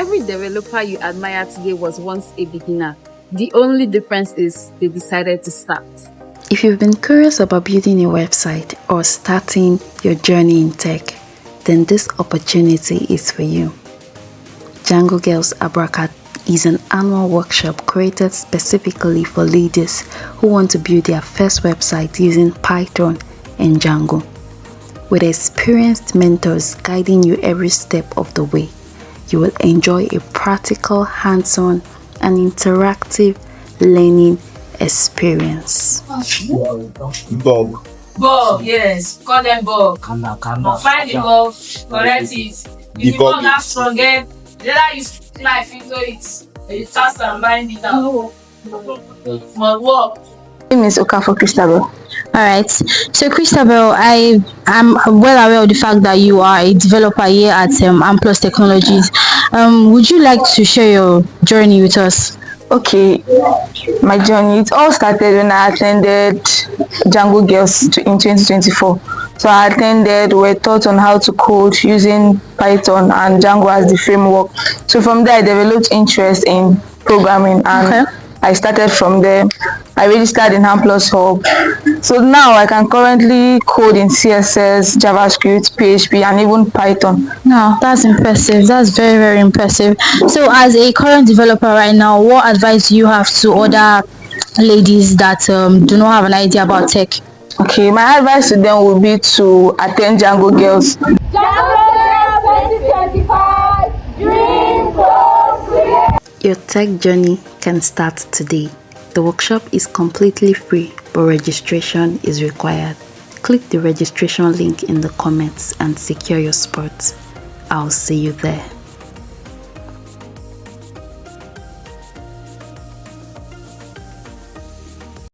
Every developer you admire today was once a beginner. The only difference is they decided to start. If you've been curious about building a website or starting your journey in tech, then this opportunity is for you. Django Girls Abraka is an annual workshop created specifically for leaders who want to build their first website using Python and Django. With experienced mentors guiding you every step of the way, you will enjoy a practical, hands-on, and interactive learning experience. Bug, yes. Call them bug. Find the bug, correct it. If the bug has strong head, either you life into it, or you cast and bind it out. Must work. My name is Okafor Christabel. Alright, so Christabel, I am well aware of the fact that you are a developer here at Amplus Technologies. Would you like to share your journey with us? Okay, my journey, it all started when I attended Django Girls in 2024. So I attended, we're taught on how to code using Python and Django as the framework. So from there I developed interest in programming and I started from there. I registered in Amplus Hub. So now I can currently code in CSS, JavaScript, PHP, and even Python. No, that's impressive. That's very, very impressive. So as a current developer right now, what advice do you have to other ladies that do not have an idea about tech? Okay, my advice to them would be to attend Django Girls. Django Girls 2025, dream go. Your tech journey can start today. The workshop is completely free, but registration is required. Click the registration link in the comments and secure your spot. I'll see you there.